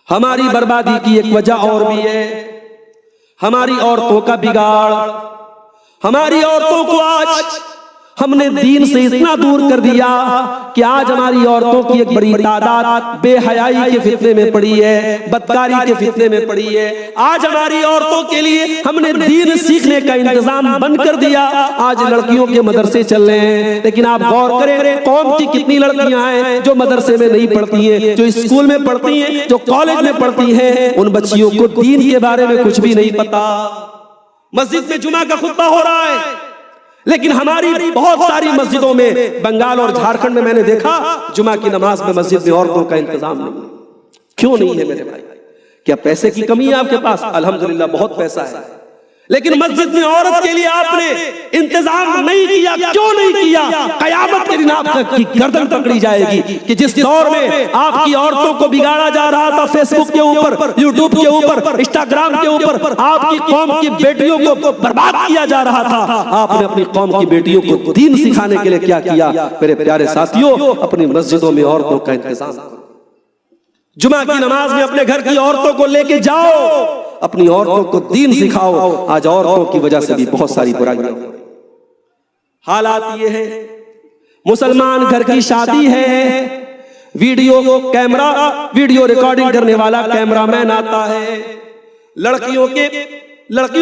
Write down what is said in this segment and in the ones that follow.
हमारी बर्बादी की एक वजह और भी है, हमारी औरतों का बिगाड़। हमारी औरतों को आज हमने दीन से इतना दूर कर दिया कि आज हमारी औरतों की एक बड़ी तादाद बेहयाई के फितने में पड़ी है, बदकारी के फितने में पड़ी है। आज हमारी औरतों के लिए हमने दीन सीखने का इंतजाम बंद कर दिया। आज लड़कियों के मदरसे चल रहे हैं, लेकिन आप गौर करें कौम की कितनी लड़कियां हैं जो मदरसे में नहीं पढ़ती हैं, जो स्कूल में पढ़ती हैं, जो कॉलेज में पढ़ती हैं। उन बच्चियों को दीन के बारे में कुछ भी नहीं पता। मस्जिद में जुमा का खुतबा हो रहा है, लेकिन हमारी बहुत सारी मस्जिदों में बंगाल और झारखंड में मैंने देखा जुमा की नमाज में मस्जिद में औरतों का इंतजाम नहीं। क्यों नहीं है मेरे भाई? क्या पैसे की कमी है आपके पास? अल्हम्दुलिल्लाह बहुत पैसा है, लेकिन मस्जिद में औरत के लिए आपने इंतजाम नहीं किया। क्यों नहीं किया? कयामत के दिन आपकी गर्दन पकड़ी जाएगी कि जिस दौर में आपकी औरतों को बिगाड़ा जा रहा था, फेसबुक के ऊपर, यूट्यूब के ऊपर, इंस्टाग्राम के ऊपर आपकी कौम की बेटियों को बर्बाद किया जा रहा था, आपने अपनी कौम की बेटियों को दीन सिखाने के लिए क्या किया? मेरे प्यारे साथियों, अपनी मस्जिदों में औरतों का इंतजाम करो। जुमा की नमाज में अपने घर की औरतों को लेके जाओ, अपनी औरतों को दीन सिखाओ। आज औरतों की वजह से भी बहुत सारी बुराइयां। हालात ये है, मुसलमान घर की शादी है, वीडियो रिकॉर्डिंग करने वाला कैमरामैन आता है, लड़कियों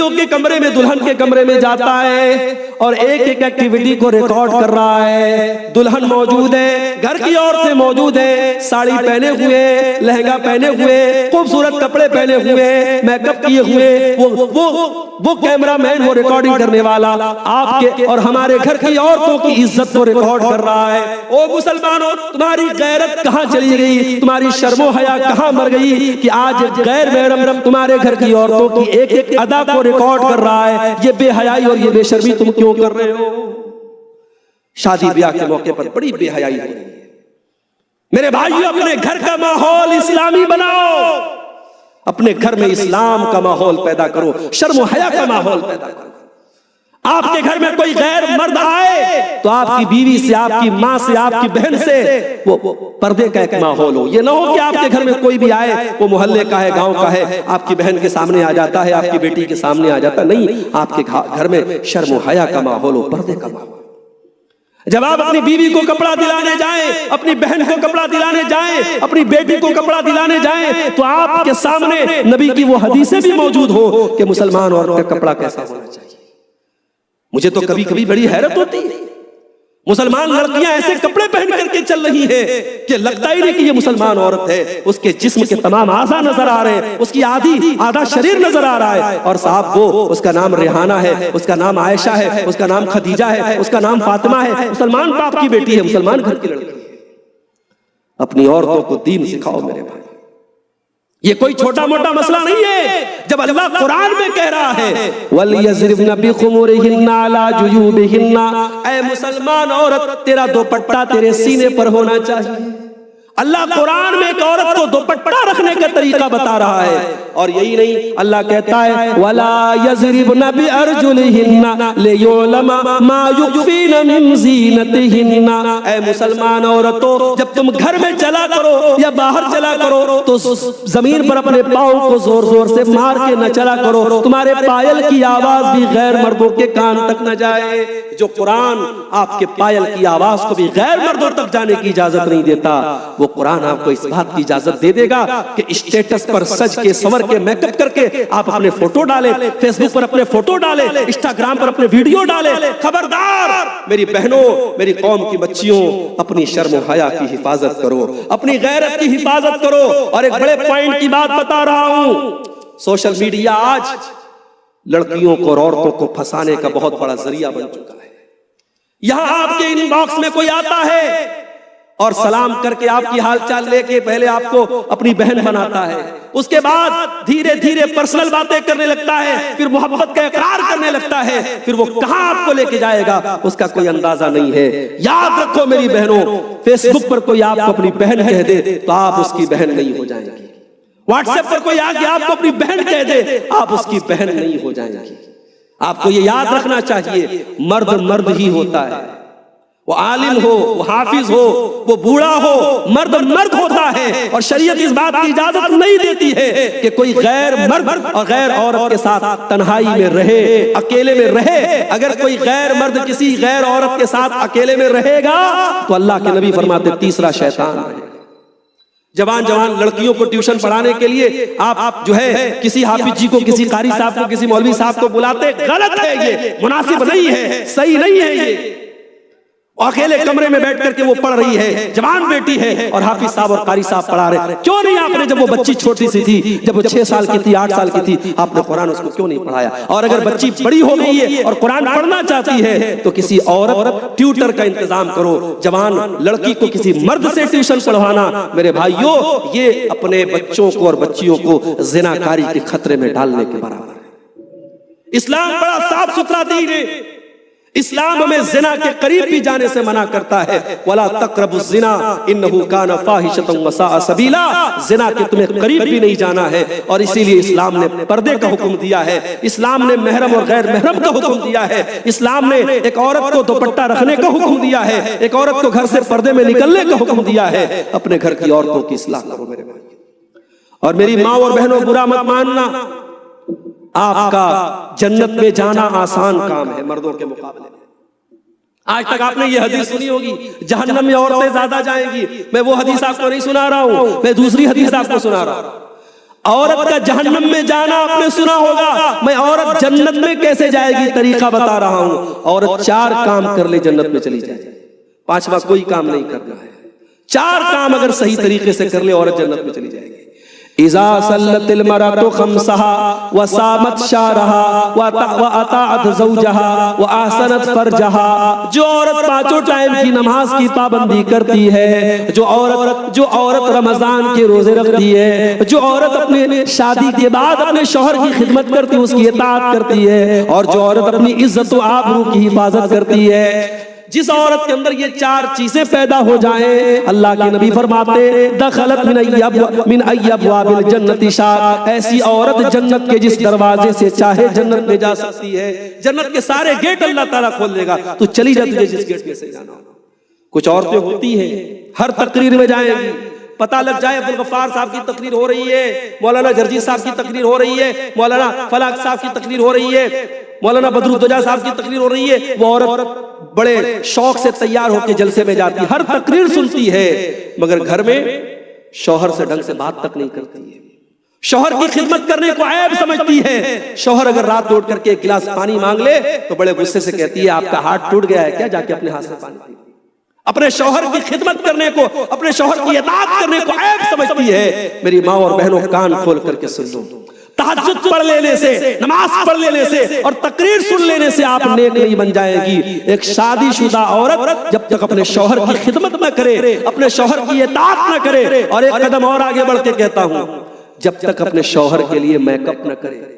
के कमरे में, दुल्हन के कमरे में जाता है और एक एक एक्टिविटी को रिकॉर्ड कर रहा है। दुल्हन मौजूद है, घर की औरतें मौजूद है, साड़ी पहने हुए, लहंगा पहने हुए, खूबसूरत कपड़े पहने हुए, मेकअप किए हुए। वो कैमरामैन, वो रिकॉर्डिंग करने वाला आपके और हमारे घर की औरतों की इज्जत को रिकॉर्ड कर रहा है। ओ मुसलमानों, तुम्हारी गैरत कहां चली गई? तुम्हारी शर्मो हया कहां मर गई कि आज गैर महरम तुम्हारे घर की औरतों की एक एक अदा को रिकॉर्ड कर रहा है? ये बेहयाई और ये बेशर्मी तुम क्यों कर रहे हो? शादी ब्याह के मौके पर बड़ी बेहयाई हो रही है। मेरे भाइयों, अपने घर का माहौल इस्लामी बनाओ, अपने घर में इस्लाम का माहौल पैदा करो, शर्म हया का माहौल पैदा करो। आपके घर में कोई गैर मर्द आए तो आपकी बीवी से, आपकी माँ से, आपकी बहन से वो पर्दे का एक माहौल हो। ये ना हो कि आपके घर में कोई भी आए, वो मोहल्ले का है, गांव का है, आपकी बहन के सामने आ जाता है, आपकी बेटी के सामने आ जाता है। नहीं, आपके घर में शर्म हया का माहौल हो, पर्दे का माहौल। जब आप अपनी बीवी को कपड़ा दिलाने जाएं, अपनी बहन को कपड़ा दिलाने जाएं, अपनी बेटी को कपड़ा दिलाने जाएं, तो आपके सामने नबी की वो हदीसें भी मौजूद हो कि मुसलमान औरत का कपड़ा कैसा होना चाहिए। मुझे तो कभी कभी बड़ी हैरत होती है, मुसलमान लड़कियां ऐसे कपड़े पहन करके चल रही हैं कि लगता ही नहीं कि ये मुसलमान औरत है। उसके जिस्म के तमाम आज़ा नजर आ रहे हैं, उसकी आधा शरीर नजर आ रहा है। और साहब वो, उसका नाम रेहाना है, उसका नाम आयशा है, उसका नाम खदीजा है, उसका नाम फातिमा है, मुसलमान बाप की बेटी है, मुसलमान घर की लड़की है। अपनी औरतों को दीन सिखाओ मेरे भाई। ये कोई छोटा मोटा मसला नहीं है। जब अल्लाह कुरान में कह रहा है वलियज़रिबना बिखुमुरिहिन्ना अला जुयूबिहिन्ना, ऐ मुसलमान औरत, तेरा दुपट्टा तेरे सीने पर होना चाहिए। अल्लाह कुरान में एक औरत को दुपट्टा रखने का तरीका बता रहा है। और यही नहीं, अल्लाह कहता है वला यज़रिबना बिअरजुलिहिन्ना लियुलमा मा युखफीना मिन ज़ीनतिहिन्ना, ऐ मुसलमान औरतों, जब तुम घर में चला करो या बाहर चला करो तो जमीन पर अपने पाँव को जोर जोर से मार के न चला करो। तुम्हारे पायल की आवाज भी गैर मर्दों के कान तक न जाए। जो कुरान आपके पायल की आवाज को भी गैर मर्दों तक जाने की इजाजत नहीं देता, वो कुरान आपको इस बात की इजाजत दे देगा कि स्टेटस पर सज के, संवर के, मेकअप करके आप अपने फोटो डालें, फेसबुक पर अपने फोटो डालें, इंस्टाग्राम पर अपने वीडियो डालें। खबरदार मेरी बहनों, मेरी कौम की बच्चियों, अपनी शर्म हया की हिफाजत करो, अपनी गैरत की हिफाजत करो। और एक बड़े पॉइंट की बात बता रहा हूं, सोशल मीडिया आज लड़कियों को और औरतों को फंसाने का बहुत बड़ा जरिया बन चुका है। यहां आपके इनबॉक्स में कोई आता है और सलाम करके आपकी हालचाल लेके पहले आपको अपनी बहन बनाता है, उसके बाद धीरे धीरे पर्सनल बातें करने लगता है, फिर मोहब्बत का इकरार करने लगता है, फिर वो कहां आपको लेके जाएगा उसका कोई अंदाजा नहीं है। याद रखो मेरी बहनों, फेसबुक पर कोई आपको अपनी बहन कह दे तो आप उसकी बहन नहीं हो जाएंगी। व्हाट्सएप पर कोई आके आपको अपनी बहन कह दे, आप उसकी बहन नहीं हो जाएंगी। आपको ये याद रखना चाहिए, मर्द मर्द ही होता है, वो आलिम हो, वो हाफिज हो, वो बूढ़ा हो, मर्द मर्द होता है। और शरीयत इस बात की इजाजत नहीं देती है कि कोई गैर मर्द और गैर औरत के साथ तन्हाई में रहे, अकेले में रहे। अगर कोई गैर मर्द किसी गैर औरत के साथ अकेले में रहेगा तो अल्लाह के नबी फरमाते तीसरा शैतान है। जवान जवान लड़कियों को ट्यूशन पढ़ाने के लिए आप जो है किसी हाफिज जी को, किसी कारी साहब को, किसी मौलवी साहब को बुलाते, गलत है ये, मुनासिब नहीं है, सही नहीं है ये। अकेले कमरे में बैठ करके वो पढ़ रही है, जवान बेटी है, और हाफिज साहब और कारी साहब पढ़ा रहे। क्यों नहीं आपने, जब वो बच्ची छोटी सी थी, जब वो 6 साल की थी, 8 साल की थी, आपने कुरान उसको क्यों नहीं पढ़ाया? और अगर बच्ची बड़ी हो गई है और कुरान पढ़ना चाहती है तो किसी औरत ट्यूटर का इंतजाम करो। जवान लड़की को किसी मर्द से ट्यूशन पढ़वाना, मेरे भाइयों, ये अपने बच्चों को और बच्चियों को ज़िनाकारी के खतरे में डालने के बराबर है। इस्लाम बड़ा साफ सुथरा दीन है। इस्लाम हमें जिना के करीब भी जाने से मना करता है। वला तक़रबुज़ ज़िना इन्नहु कान फ़ाहिशतन व साअ सबीला। जिना के तुम्हें करीब भी नहीं जाना है। और इसीलिए इस्लाम ने पर्दे का हुक्म दिया है, इस्लाम ने महरम और गैर महरम का हुक्म दिया है, इस्लाम ने एक औरत को दुपट्टा रखने का हुक्म दिया है, एक औरत को घर से पर्दे में निकलने का हुक्म दिया है। अपने घर की औरतों की इस्लाह करो मेरे भाई। और मेरी माँ और बहनों, बुरा मत मानना, आपका जन्नत में जाना आसान काम है मर्दों के मुकाबले में। आज तक आपने ये हदीस सुनी होगी, जहन्नम में औरतें ज्यादा जाएंगी। मैं वो हदीस आपको नहीं सुना रहा हूं, मैं दूसरी हदीस आपको सुना रहा हूं। औरत का जहन्नम में जाना आपने सुना होगा, मैं औरत जन्नत में कैसे जाएगी तरीका बता रहा हूं। औरत 4 काम कर ले जन्नत में चली जाए, 5वां कोई काम नहीं करना है। 4 काम अगर सही तरीके से कर ले औरत जन्नत में चली जाएगी। इज़ा सल्लतिल मरअतु खम्सहा व सामत शारहा व अताअत ज़ौजहा व अहसनत फरजहा। जो औरत 5 टाइम की नमाज की पाबंदी करती है, जो औरत रमजान के रोजे रखती है, जो औरत अपने शादी के बाद अपने शौहर की खिदमत करती है, उसकी इताअत करती है, और जो औरत अपनी इज्जत व आबरू की हिफाजत करती है, जिस औरत के अंदर ये 4 चीजें पैदा हो जाएं, अल्लाह के नबी फरमाते दखलत मिन अय्यबवाबिल जन्नति शार। ऐसी औरत जन्नत के जिस दरवाजे से चाहे जन्नत में जा सकती है। जन्नत के सारे गेट अल्लाह ताला खोल देगा, तो चली जा तुझे जिस गेट में से जाना हो। कुछ औरतें होती हैं हर तकरीर में जाएंगी, पता लग जाए अब्दुल गफ्फार साहब की तकरीर हो रही है, मौलाना जर्जी साहब की तकरीर हो रही है, मौलाना फलाक साहब की तकरीर हो रही है, मौलाना बदरुद्दोजा साहब की तकरीर हो रही है, वो औरत बड़े शौक से तैयार होकर जलसे में जाती है, हर तकरीर सुनती है, मगर घर में शौहर से ढंग से बात तक नहीं करती है। शौहर की खिदमत करने को ऐब समझती है। शौहर अगर रात उठ करके 1 गिलास पानी मांग ले तो बड़े गुस्से से कहती है आपका हाथ टूट गया है क्या, जाके अपने हाथ से पानी पी। अपने शौहर की खिदमत करने को, अपने शौहर की इताअत करने को ऐब समझती है। मेरी माँ और बहनों, कान खोल करके सुन लो, तहज्जुद पढ़ लेने से, नमाज पढ़ लेने से और तकरीर सुन लेने से आप नेक नहीं बन जाएगी। एक शादीशुदा औरत जब तक अपने शौहर की खिदमत न करे, अपने शौहर की इताअत न करे, और एक कदम और आगे बढ़ के कहता हूं, जब तक अपने शौहर के लिए मेकअप न करे,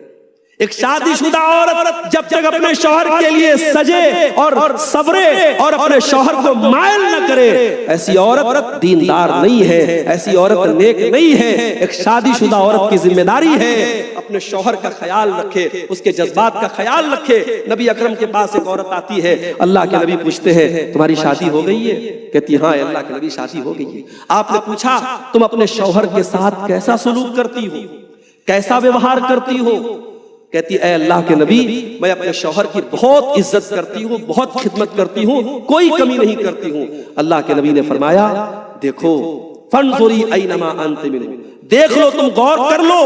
एक शादीशुदा औरत जब तक अपने शौहर के लिए सजे और सवरे और अपने शौहर को मायल न करे, ऐसी औरत दीनदार नहीं है, ऐसी औरत नेक नहीं है। एक शादीशुदा औरत की जिम्मेदारी है अपने शौहर का ख्याल रखे, उसके जज्बात का ख्याल रखे। नबी अकरम के पास एक औरत आती है, अल्लाह के नबी पूछते हैं तुम्हारी शादी हो गई है? कहती हाँ अल्लाह के नबी शादी हो गई है। आपने पूछा तुम अपने शौहर के साथ कैसा सलूक करती हो, कैसा व्यवहार करती हो? कहती ऐ अल्लाह के नबी, मैं अपने शौहर की बहुत इज्जत करती हूँ, बहुत खिदमत करती हूँ, कोई कमी नहीं करती हूँ। अल्लाह के नबी ने फरमाया देखो फंजुरी ऐनमा अंत मिन, देख लो, तुम गौर कर लो,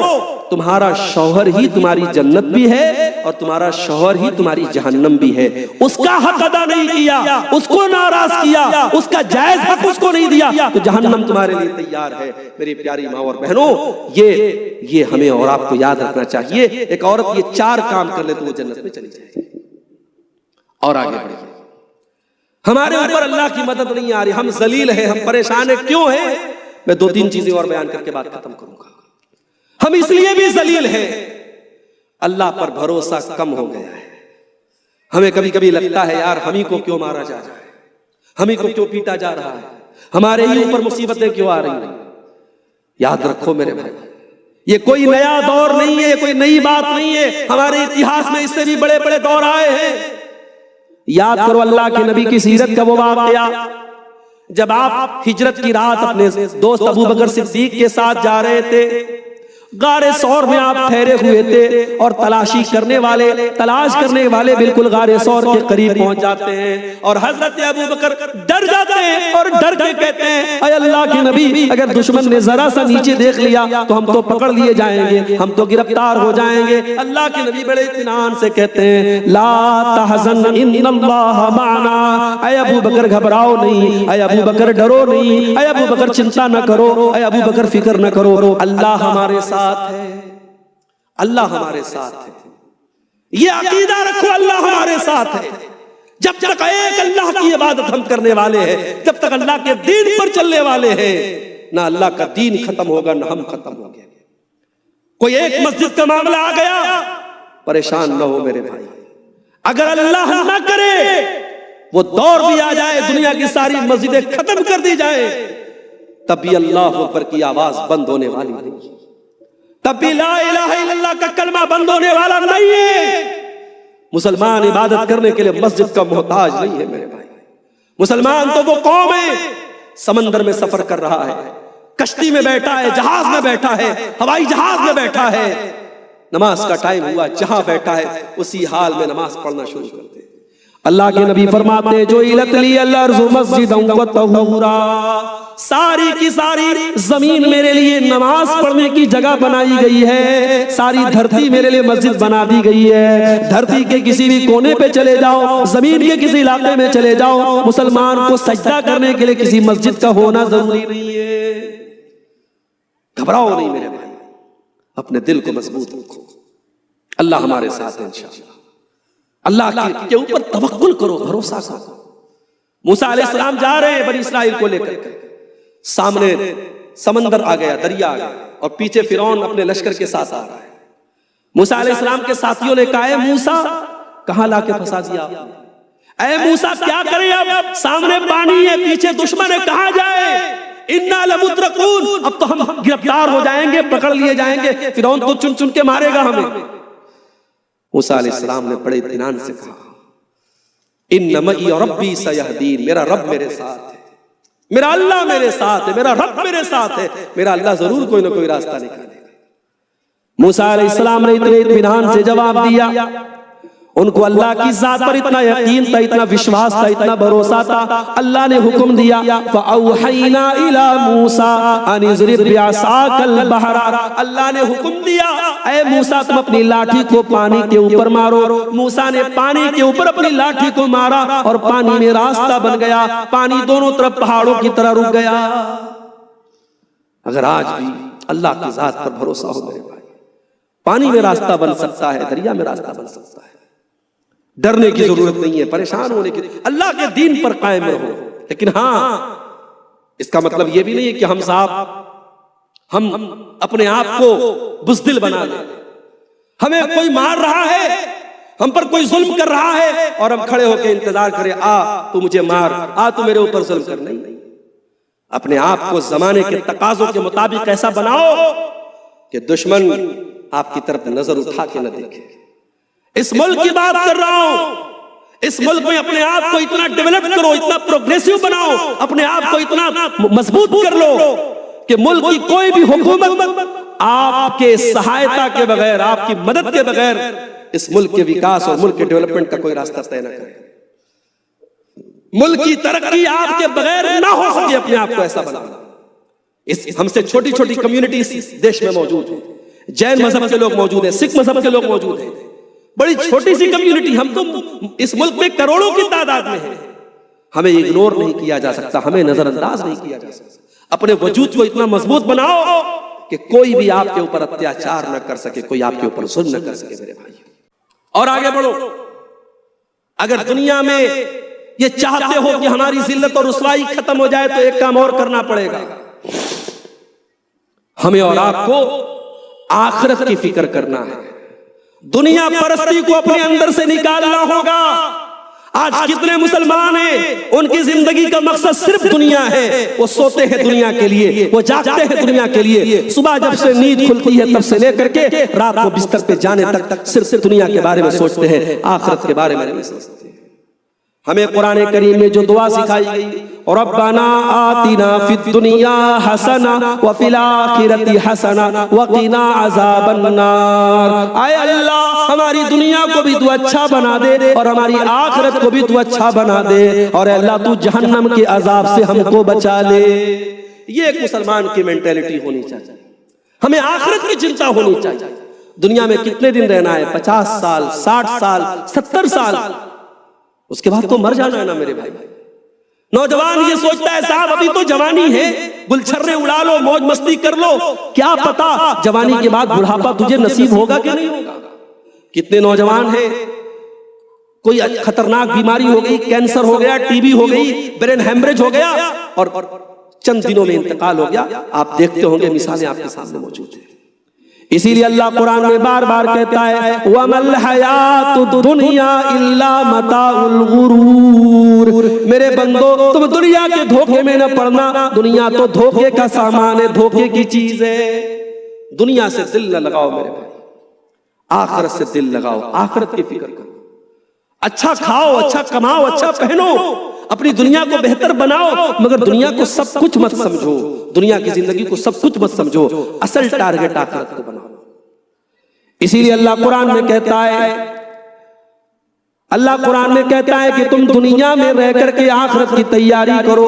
तुम्हारा शौहर ही तुम्हारी जन्नत भी है और तुम्हारा शौहर ही तुम्हारी जहन्नम भी है। उसका हक अदा नहीं किया, उसको नाराज किया, उसका जायज हक उसको नहीं दिया, तो जहन्नम तुम्हारे लिए तैयार है। मेरी प्यारी माँ और बहनों, ये हमें और आपको याद रखना चाहिए। एक औरत ये 4 काम कर ले तो वो जन्नत में चली जाएगी। और आगे बढ़िए, हमारे ऊपर अल्लाह की मदद नहीं आ रही, हम जलील हैं, हम परेशान हैं। क्यों है? मैं 2-3 चीजें और बयान करके बात खत्म करूंगा। हम इसलिए भी जलील हैं, अल्लाह पर भरोसा कम हो गया है। हमें कभी कभी लगता है यार हम ही को क्यों मारा जा रहा है, हम ही को क्यों पीटा जा रहा है, हमारे ही ऊपर मुसीबतें क्यों आ रही हैं। याद रखो मेरे भाई, ये कोई नया दौर नहीं है, कोई नई बात नहीं है। हमारे इतिहास में इससे भी बड़े बड़े दौर आए हैं। याद करो अल्लाह के नबी की सीरत का वो वाक़या जब आप हिजरत की रात अपने दोस्त अबू बकर सिद्दीक के साथ जा रहे थे, गारे सौर में आप ठहरे हुए थे और तलाश करने वाले बिल्कुल गारे सौर के करीब पहुंच जाते हैं और हजरत अबू बकर डर जाते हैं और डर के कहते हैं, अय अल्लाह के नबी, अगर दुश्मन ने जरा सा नीचे देख लिया तो हम तो पकड़ लिए जाएंगे, हम तो गिरफ्तार हो जाएंगे। अल्लाह के नबी बड़े इत्मीनान से कहते हैं, ला तहज़न इन्नल्लाह माना, अय अबू बकर घबराओ नहीं, अय अबू बकर डरो नहीं, अय अबू बकर चिंता न करो, अय अबू बकर फिक्र न करो, अल्लाह हमारे साथ है, अल्लाह हमारे साथ है। ये अकीदा रखो, अल्लाह हमारे साथ है। जब तक एक अल्लाह की इबादत हम करने वाले हैं, जब तक अल्लाह के दीन पर चलने वाले हैं, ना अल्लाह का दीन खत्म होगा ना हम खत्म होंगे। कोई एक मस्जिद का मामला आ गया, परेशान न हो मेरे भाई। अगर अल्लाह ना करे वो दौर भी आ जाए, दुनिया की सारी मस्जिदें खत्म कर दी जाए, तब भी अल्लाह अकबर की आवाज बंद होने वाली नहीं, तब भी ला इलाहा इल्लल्लाह का कलमा बंद होने वाला नहीं है। मुसलमान इबादत करने के लिए मस्जिद का मोहताज नहीं है मेरे भाई। मुसलमान तो वो कौम है, समंदर में सफर कर रहा है, कश्ती में बैठा है, जहाज में बैठा है, हवाई जहाज में बैठा है, नमाज का टाइम हुआ, जहां बैठा है उसी हाल में नमाज पढ़ना शुरू करते हैं। अल्लाह के नबी फरमाते हैं, जो इलतली अर्ज़ु मस्जिदन व तहूरा, सारी की सारी जमीन मेरे लिए नमाज पढ़ने की जगह बनाई गई है, सारी धरती मेरे लिए मस्जिद बना दी गई है। धरती के किसी भी कोने पे चले जाओ, जमीन के किसी इलाके में चले जाओ, मुसलमान को सजदा करने के लिए किसी मस्जिद का होना जरूरी नहीं है। घबराओ नहीं मेरे भाई, अपने दिल को मजबूत रखो, अल्लाह हमारे साथ है इंशाअल्लाह। अल्लाह के ऊपर तवक्कुल करो, भरोसा करो। मूसा अलैहिस्सलाम जा रहे हैं बनी इस्राइल को लेकर, सामने समंदर आ गया, दरिया आ गया और पीछे फिरौन अपने लश्कर के साथ आ रहा है। मूसा अलैहिस्सलाम के साथियों ने कहा, मूसा कहां लाके फंसा दिया आपने? ऐ मूसा क्या करें अब, सामने पानी है, पीछे दुश्मन है, कहां जाए? इन्ना लमुद्रकून, अब तो हम गिरफ्तार हो जाएंगे, पकड़ लिए जाएंगे, फिरौन तो चुन चुन के मारेगा हमें। मूसा अलैहिस्सलाम ने बड़े इत्मीनान से कहा, इन्ना मई रब्बी सयहदीन, मेरा रब मेरे साथ है, मेरा अल्लाह मेरे साथ है, मेरा रब मेरे साथ है, मेरा अल्लाह जरूर कोई ना कोई रास्ता निकालेगा। मूसा अलैहिस्सलाम ने इतने इत्मीनान से जवाब दिया, उनको अल्लाह की जात पर इतना यकीन था, इतना विश्वास था, इतना भरोसा था। अल्लाह ने हुक्म दिया, फ़अौहैना इला मूसा अन इज़रिब बिअसाकल बहरा, अल्लाह ने हुक्म दिया, ऐ मूसा तुम अपनी लाठी को पानी के ऊपर मारो। मूसा ने पानी के ऊपर अपनी लाठी को मारा और पानी में रास्ता बन गया, पानी दोनों तरफ पहाड़ों की तरह रुक गया। अगर आज भी अल्लाह की जात पर भरोसा हो मेरे भाई, पानी में रास्ता बन सकता है, दरिया में रास्ता बन सकता है। डरने की जरूरत नहीं है, परेशान होने की, अल्लाह के दीन पर कायम रहो। लेकिन हाँ, इसका मतलब यह भी नहीं है कि हम अपने आप को बुज़दिल बना लें। हमें कोई मार रहा है, हम पर कोई जुल्म कर रहा है और हम खड़े होकर इंतजार करें, आ तू मुझे मार, आ तू मेरे ऊपर जुल्म कर। नहीं, अपने आप को जमाने के तकाजों के मुताबिक ऐसा बनाओ कि दुश्मन आपकी तरफ नजर उठा के न देखे। इस मुल्क की बात कर रहा हूं, इस मुल्क में अपने आप को इतना डेवलप करो, इतना प्रोग्रेसिव बनाओ, अपने आप को इतना मजबूत कर लो कि मुल्क की कोई भी हुकूमत आपके सहायता के बगैर, आपकी मदद के बगैर इस मुल्क के विकास और मुल्क के डेवलपमेंट का कोई रास्ता तय न करे। मुल्क की तरक्की आपके बगैर ना हो सके, अपने आप को ऐसा बनाना। इस हमसे छोटी छोटी कम्युनिटी इस देश में मौजूद है, जैन मजहब के लोग मौजूद हैं, सिख मजहब के लोग मौजूद हैं, बड़ी छोटी सी कम्युनिटी। हम तो इस मुल्क में करोड़ों की तादाद में है, हमें इग्नोर नहीं किया जा सकता, हमें नजरअंदाज नहीं किया जा सकता। अपने वजूद को इतना मजबूत बनाओ कि कोई भी आपके ऊपर अत्याचार न कर सके, कोई आपके ऊपर जुल्म न कर सके मेरे भाई। और आगे बढ़ो। अगर दुनिया में ये चाहते हो कि हमारी जिल्लत और रुसवाई खत्म हो जाए तो एक काम और करना पड़ेगा, हमें और आपको आखिरत की फिक्र करना है। दुनिया परस्ती को अपने अंदर से निकालना होगा। आज कितने मुसलमान हैं, उनकी जिंदगी का मकसद सिर्फ दुनिया है। वो सोते हैं दुनिया के लिए, वो जागते हैं दुनिया के लिए। सुबह जब से नींद खुलती है तब से लेकर के रात को बिस्तर पे जाने तक सिर्फ दुनिया के बारे में सोचते हैं, आखिरत के बारे में नहीं सोचते। हमें कुरान करीम में जो दुआ सिखाई गई, रब्बना आतिना फिद दुनिया हसना व फिल आखिरति हसना व क़िना अज़ाबन नार। आए अल्लाह, हमारी दुनिया को भी तू अच्छा बना दे और हमारी आखिरत को भी तू अच्छा बना दे, और अल्लाह तू जहन्नम के अजाब से हमको बचा ले। ये एक मुसलमान की मेंटेलिटी होनी चाहिए। हमें आखिरत की चिंता होनी चाहिए। दुनिया में कितने दिन रहना है? 50 साल, 60 साल, 70 साल, उसके बाद तो मर जाना है ना मेरे भाई। नौजवान ये सोचता है साहब अभी तो जवानी है, गुलछर्रे उड़ा लो, मौज मस्ती कर लो, क्या पता जवानी के बाद बुढ़ापा तुझे नसीब होगा कि नहीं होगा। कितने नौजवान हैं, कोई खतरनाक बीमारी हो गई, कैंसर हो गया, टीबी हो गई, ब्रेन हेमरेज हो गया और चंद दिनों में इंतकाल हो गया। आप देखते होंगे, मिसालें आपके सामने मौजूद है। इसीलिए अल्लाह कुरान में बार बार कहता है वमल हयातुद दुनिया इल्ला मताउल गुरूर। मेरे बंदो, तुम दुनिया के धोखे में न पड़ना, दुनिया तो धोखे का सामान है, धोखे की चीज है। दुनिया से दिल न लगाओ मेरे भाई, आखिरत से दिल लगाओ, आखिरत की फिक्र करो। अच्छा खाओ, अच्छा कमाओ, अच्छा पहनो, अपनी दुनिया को बेहतर बनाओ, मगर दुनिया को सब कुछ मत समझो, दुनिया की जिंदगी को सब कुछ मत समझो, असल टारगेट आखिरत को बनाओ। इसीलिए अल्लाह कुरान में कहता है कि तुम दुनिया में रह करके आखिरत की तैयारी करो।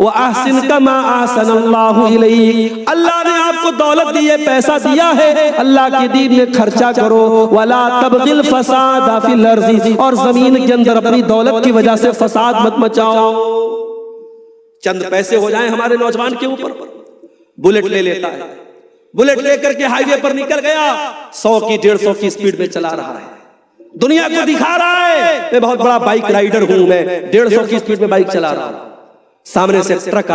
व अहसिन कमा अहसनल्लाहु इलैक। अल्लाह ने आपको दौलत दी है, पैसा दिया है, अल्लाह के दीन में खर्चा करो। वला तबगिल फसाद फिल अर्ज़ि। और जमीन के अंदर अपनी दौलत की वजह से फसाद मत मचाओ। चंद पैसे हो जाएं हमारे नौजवान के ऊपर, बुलेट ले लेता है, बुलेट लेकर के हाईवे पर निकल गया, 100 की 150 की स्पीड में चला रहा है, दुनिया को दिखा रहा है मैं बहुत बड़ा बाइक राइडर हूं, मैं 150 की स्पीड में बाइक चला रहा हूं। सामने से ट्रक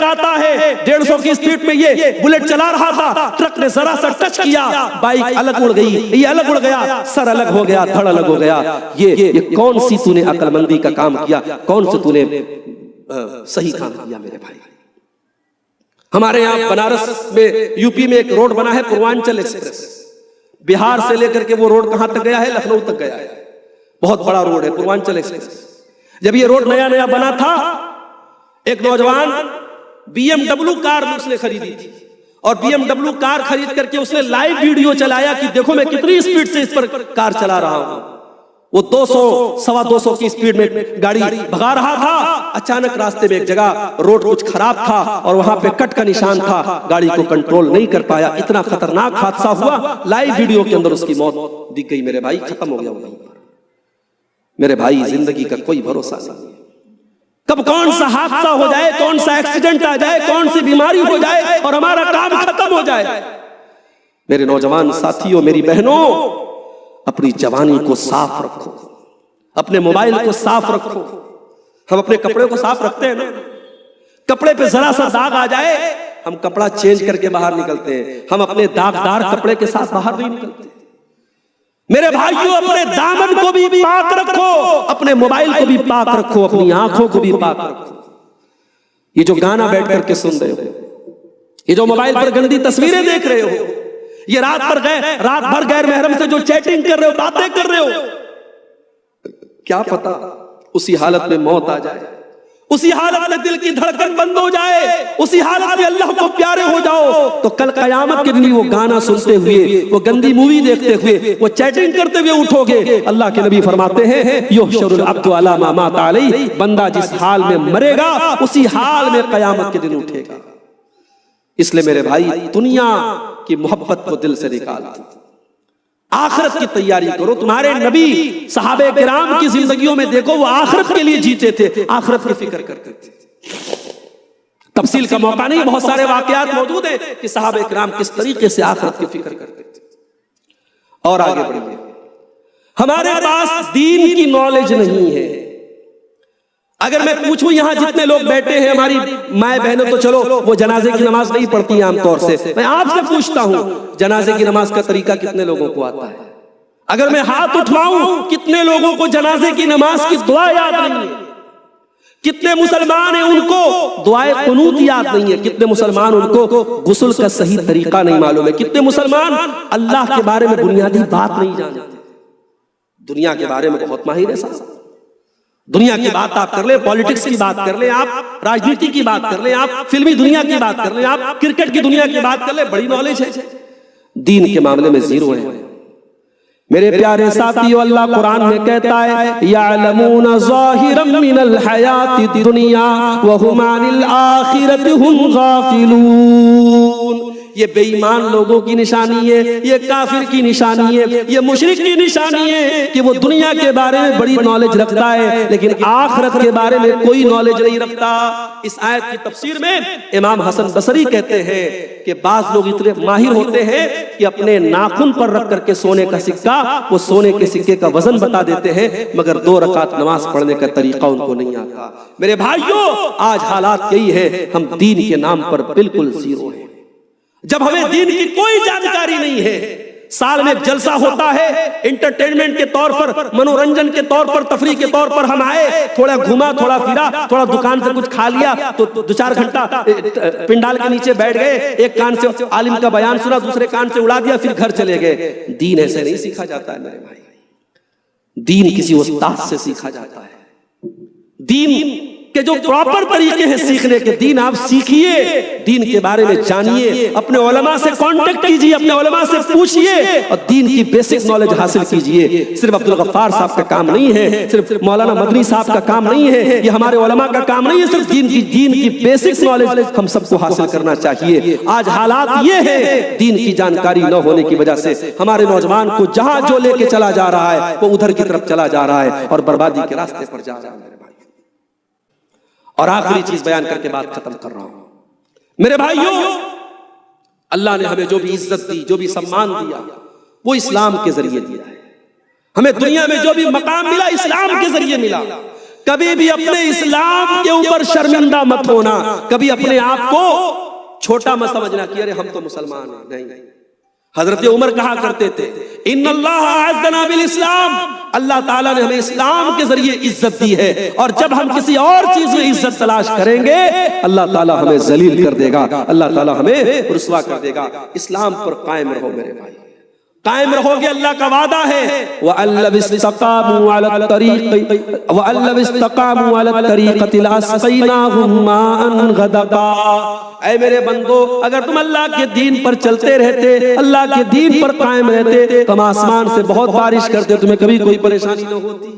आता है, 150 की स्पीड में ये बुलेट चला रहा था, ट्रक ने जरा सा टच किया, बाइक अलग उड़ गई, ये अलग उड़ गया, सर अलग हो गया, धड़ अलग हो गया। ये कौन सी तूने अक्लमंदी का काम किया, कौन सा तूने सही काम किया मेरे भाई। हमारे यहाँ बनारस में, यूपी में एक रोड बना है पूर्वांचल एक्सप्रेस। बिहार से लेकर के वो रोड कहां तक गया है? लखनऊ तक गया है। बहुत बड़ा रोड है पूर्वांचल एक्सप्रेस। जब ये रोड नया नया बना था, एक नौजवान BMW कार उसने खरीदी थी, और BMW कार खरीद करके उसने लाइव वीडियो चलाया कि देखो मैं कितनी स्पीड से इस पर कार चला रहा हूं। वो 200 सवा 200 की स्पीड में गाड़ी भगा रहा था। अचानक रास्ते में एक जगह रोड कुछ खराब था और वहां पे कट का निशान था, गाड़ी को कंट्रोल नहीं कर पाया, इतना खतरनाक हादसा हुआ। लाइव वीडियो के अंदर उसकी मौत दिख गई मेरे भाई, खत्म हो गया वहीं पर। मेरे भाई, जिंदगी का कोई भरोसा नहीं, कब कौन सा हादसा हो जाए, कौन सा एक्सीडेंट आ जाए, कौन सी बीमारी हो जाए और हमारा काम खत्म हो जाए। मेरे नौजवान साथियों, मेरी बहनों, अपनी जवानी को साफ रखो, अपने मोबाइल को साफ रखो। हम अपने कपड़े को साफ रखते हैं ना, कपड़े पे जरा सा दाग आ जाए हम कपड़ा चेंज करके बाहर निकलते हैं, हम अपने दागदार कपड़े के साथ बाहर नहीं निकलते। मेरे भाइयों, अपने दामन को भी पाक रखो, अपने मोबाइल को भी पाक रखो, अपनी आंखों को भी पाक रखो। ये जो गाना बैठ करके सुन रहे हो, ये जो मोबाइल पर गंदी तस्वीरें देख रहे हो, ये रात भर गैर महरम से जो चैटिंग कर रहे हो, बातें कर रहे हो, क्या पता उसी हालत में मौत आ जाए, उसी हालत में दिल की धड़कन बंद हो जाए, उसी हालत में अल्लाह को प्यारे हो जाओ, तो कल कयामत के दिन वो गाना सुनते हुए, वो गंदी मूवी देखते हुए, वो चैटिंग करते हुए उठोगे। अल्लाह के नबी फरमाते हैं युहशरुल अब्दु अला मा माता अलैहि, बंदा जिस हाल में मरेगा उसी हाल में कयामत के दिन उठेगा। इसलिए मेरे भाई, दुनिया की मोहब्बत को दिल से निकाल दो, आखिरत की तैयारी करो। तुम्हारे नबी सहाबे किराम की जिंदगियों में देखो, वो आखिरत के लिए जीते थे, आखिरत की फिक्र करते थे। तफसील का मौका नहीं, बहुत सारे वाकयात मौजूद हैं कि सहाबे किराम किस तरीके से आखिरत की फिक्र करते थे। और आगे बढ़िए, हमारे पास दीन की नॉलेज नहीं है। अगर मैं पूछूं यहां जितने लोग बैठे हैं, हमारी माए बहनों तो चलो वो जनाजे की नमाज नहीं पढ़ती हैं आमतौर से, मैं आपसे पूछता हूं जनाजे की नमाज का तरीका कितने लोगों को आता है? अगर मैं हाथ उठवाऊं, कितने लोगों को जनाजे की नमाज की दुआ याद नहीं है? कितने मुसलमान हैं उनको दुआए कुनूत याद नहीं है? कितने मुसलमान उनको गुस्ल का सही तरीका नहीं मालूम है? कितने मुसलमान अल्लाह के बारे में बुनियादी बात नहीं जानते? दुनिया के बारे में बहुत माहिर है साहब। दुनिया की बात आप कर ले, पॉलिटिक्स की बात कर ले, आप राजनीति की बात कर ले, आप फिल्मी दुनिया की बात कर ले, आप क्रिकेट की दुनिया की बात कर ले, बड़ी नॉलेज है। दीन के मामले में जीरो है। मेरे प्यारे साथियों, अल्लाह कुरान में कहता है यअलमून ज़ाहिरम मिनल हयातिद दुनिया व हुम अनिल आखिरति हुम गाफिलून। ये बेईमान लोगों की निशानी है, ये काफिर की निशानी है, ये मुशरिक की निशानी है कि वो दुनिया के बारे में बड़ी नॉलेज रखता है लेकिन आखिरत के बारे में कोई नॉलेज नहीं रखता। इस आयत की तफसीर में इमाम हसन बसरी कहते हैं कि बाज लोग इतने माहिर होते हैं कि अपने नाखून पर रख करके सोने का सिक्का, वो सोने के सिक्के का वजन बता देते हैं, मगर 2 रकात नमाज पढ़ने का तरीका उनको नहीं आता। मेरे भाइयों, आज हालात यही है, हम दीन के नाम पर बिल्कुल जीरो हैं। जब हमें दीन की कोई जानकारी नहीं है, साल में एक जलसा होता है एंटरटेनमेंट के तौर पर, मनोरंजन के तौर पर, तफरीह के तौर पर हम आए, थोड़ा घूमा, थोड़ा फिरा, थोड़ा दुकान से कुछ खा लिया, तो 2-4 घंटा पिंडाल के नीचे बैठ गए, एक कान से आलिम का बयान सुना, दूसरे कान से उड़ा दिया, फिर घर चले गए। दीन ऐसे नहीं सीखा जाता है मेरे भाई। दीन किसी उस्ताद से सीखा जाता है। दीन के जो प्रॉपर तरीके हैं सीखने के, दीन आप सीखिए, दीन के बारे में जानिए, अपने उलमा से कांटेक्ट कीजिए, अपने उलमा से पूछिए और दीन की बेसिक नॉलेज हासिल कीजिए। सिर्फ अब्दुल गफ्फार साहब का काम नहीं है, सिर्फ मौलाना मदनी साहब का काम नहीं है, ये हमारे उलमा का काम नहीं है। सिर्फ दीन की बेसिक नॉलेज हम सबको हासिल करना चाहिए। आज हालात ये है, दीन की जानकारी न होने की वजह से हमारे नौजवान को जहां जो लेके चला जा रहा है वो उधर की तरफ चला जा रहा है और बर्बादी के रास्ते पर जा रहा है। और आखिरी चीज बयान करके बात खत्म कर रहा हूं। मेरे भाइयों, अल्लाह ने हमें जो भी इज्जत दी, जो भी सम्मान दिया, वो इस्लाम के जरिए दिया है। हमें दुनिया में जो भी मकाम मिला, इस्लाम के जरिए मिला। कभी भी अपने इस्लाम के ऊपर शर्मिंदा मत होना, कभी अपने आप को छोटा मत समझना कि अरे हम तो मुसलमान हैं। नहीं, हजरत उमर कहा करते थे इन्नल्लाह अअज़्ज़ना बिल इस्लाम, अल्लाह ताला ने हमें इस्लाम के जरिए इज्जत दी है, और जब हम किसी और चीज में इज्जत तलाश करेंगे अल्लाह ताला हमें जलील कर देगा, अल्लाह ताला हमें रुसवा कर देगा। इस्लाम पर कायम रहो मेरे भाई, कायम रहोगे, अल्लाह का वादा है वअल्लव इस्तक़ामू अला तरीक़ति लअस्क़ैनाहुम माअन गदक़ा। ऐ मेरे बंदो, अगर तुम अल्लाह के दीन पर चलते रहते, अल्लाह के दीन पर कायम रहते, तुम आसमान से बहुत बारिश करते, तुम्हें कभी कोई परेशानी न होती।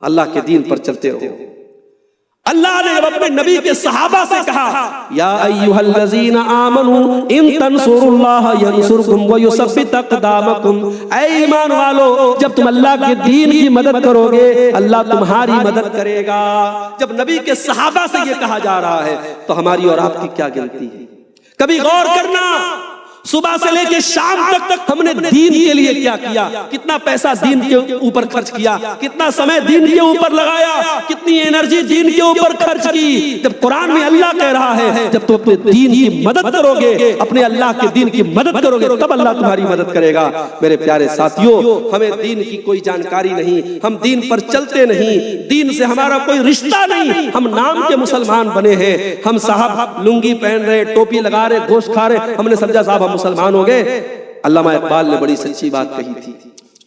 अल्लाह के दीन पर चलते रहो। अल्लाह ने अपने नबी के सहाबा से कहा या अय्युहल्लज़ीना आमनू इन तंसुरुल्लाह यंसुरकुम व युसब्बित अक़दामकुम। ऐ ईमान वालो, जब तुम अल्लाह के दीन की मदद करोगे अल्लाह तुम्हारी मदद करेगा। जब नबी के सहाबा से ये कहा जा रहा है तो हमारी और आपकी क्या गिनती है? कभी गौर करना, सुबह से लेके शाम तक हमने दीन के लिए क्या किया, कितना पैसा दीन के ऊपर खर्च किया, कितना समय दीन के ऊपर लगाया, कितनी एनर्जी दीन के ऊपर खर्च की। जब कुरान में अल्लाह कह रहा है जब तुम अपने दीन की मदद करोगे, अपने अल्लाह के दीन की मदद करोगे, तब अल्लाह तुम्हारी मदद करेगा। मेरे प्यारे साथियों, हमें दीन की कोई जानकारी नहीं, हम दीन पर चलते नहीं, दीन से हमारा कोई रिश्ता नहीं, हम नाम के मुसलमान बने हैं। हम साहब लुंगी पहन रहे, टोपी लगा रहे, गोश्त खा रहे, हमने समझा साहब मुसलमान हो गए। अल्लामा इकबाल ने बड़ी सच्ची बात कही थी,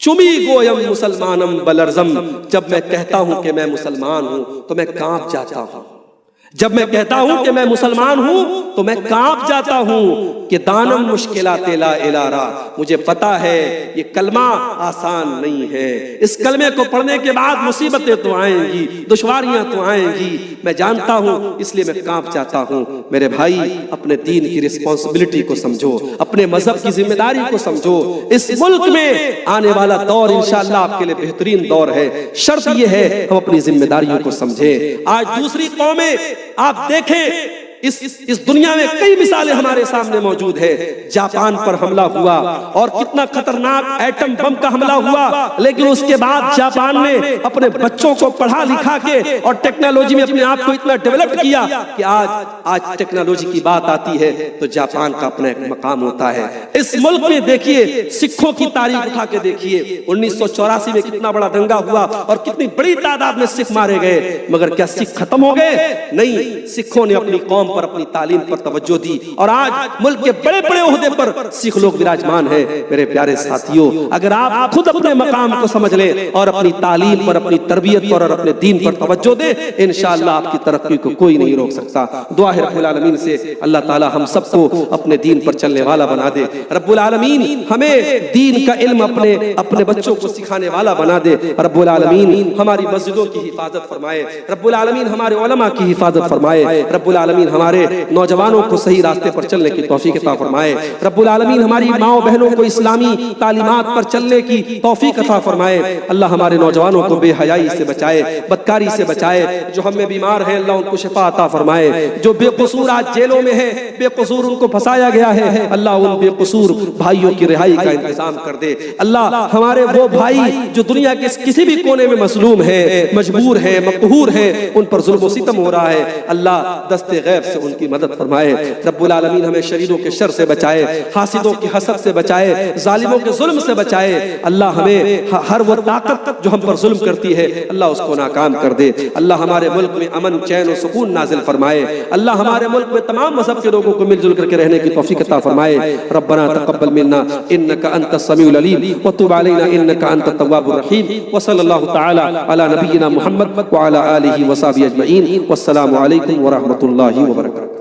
चुमी गोयम मुसलमानम बलरजम। जब मैं कहता हूं कि मैं मुसलमान हूं तो मैं कांप जाता हूं। जब मैं कहता हूं कि मैं मुसलमान हूं तो मैं कांप जाता हूं कि दानम मुश्किलात ला इलारा। मुझे पता है ये कलमा आसान नहीं है, इस कलमे को पढ़ने के बाद मुसीबतें तो आएंगी, दुश्वारियां तो आएंगी, मैं जानता हूं, इसलिए मैं कांप जाता हूं। मेरे भाई, अपने दीन की रिस्पॉन्सिबिलिटी को समझो, अपने मजहब की जिम्मेदारी को समझो। इस मुल्क में आने वाला दौर इंशाअल्लाह आपके लिए बेहतरीन दौर है, शर्त यह है हम अपनी जिम्मेदारियों को समझें। आज दूसरी कौमें आप देखें, इस दुनिया में कई मिसालें हमारे सामने मौजूद है। जापान पर हमला हुआ और कितना खतरनाक एटम बम का हमला हुआ, लेकिन उसके बाद जापान ने अपने बच्चों को पढ़ा लिखा के और टेक्नोलॉजी में अपने आप को इतना डेवलप किया कि आज टेक्नोलॉजी की बात आती है तो जापान का अपना एक मकाम होता है। इस मुल्क में देखिए, सिखों की तारीख उठा के देखिए, 1984 में कितना बड़ा दंगा हुआ और कितनी बड़ी तादाद में सिख मारे गए, मगर क्या सिख खत्म हो गए? नहीं, सिखों ने अपनी कौम पर, अपनी तालीम पर तवज्जो दी और आज मुल्क के बड़े बड़े ओहदे पर सिख लोग विराजमान हैं। मेरे प्यारे साथियों, अगर आप खुद अपने मकाम को समझ लें और अपनी तालीम पर, अपनी तरबियत पर और अपने दीन पर तवज्जो दे, इंशाअल्लाह आपकी तरक्की को कोई नहीं रोक सकता। दुआ है रब्बुल आलमीन से अल्लाह ताला हम सबको अपने दीन पर चलने वाला बना दे। रब्बुल आलमीन हमें दीन का इल्म अपने बच्चों को सिखाने वाला बना दे। रब्बुल आलमीन हमारी मस्जिदों की हिफाजत फरमाए। रब्बुल आलमीन हमारे उलमा की हिफाजत फरमाए। रब्बुल आलमीन हमारे नौजवानों को सही रास्ते पर चलने की तौफीक अता फरमाए। रब्बुल आलमीन हमारी माओ बहनों को इस्लामी तालीमात पर चलने की तौफीक अता फरमाए। अल्लाह हमारे नौजवानों को बेहयाई से बचाए, बदकारी से बचाए। जो हम में बीमार हैं अल्लाह उनको शिफा अता फरमाए। जो बेकसूर आज जेलों में है, बेकसूर उनको फंसाया गया है, अल्लाह उन बेकसूर भाइयों की रिहाई का इंतजाम कर दे। अल्लाह हमारे वो भाई जो दुनिया के किसी भी कोने में मजलूम है, मजबूर है, मकहूर है, उन पर जुल्म सितम हो रहा है, अल्लाह दस्ते गैब से उनकी मदद फरमाए। रब्बुल आलमीन हमें शरीरों के शर से बचाए, हासिदों की हसद से बचाए, जालिमों के जुल्म से बचाए। अल्लाह हमें हर वो ताकत जो हम पर जुल्म करती है अल्लाह उसको नाकाम कर दे। अल्लाह हमारे मुल्क में अमन, चैन और सुकून नाजिल फरमाए। अल्लाह हमारे मुल्क में तमाम मज़हब के लोगों को मिलजुल करके रहने की तौफीक अता फरमाए। रब्बना तक़ब्बल मिन्ना इन्नका अंतस समीउल अलीम व तुब अलैना इन्नका अंतत तव्वाबुर रहीम व सल्लल्लाहु तआला अला नबिय्यिना मुहम्मद व अला आलिहि व सहबिहि अजमईन। वस्सलामु अलैकुम व रहमतुल्लाहि व बरकातुहू।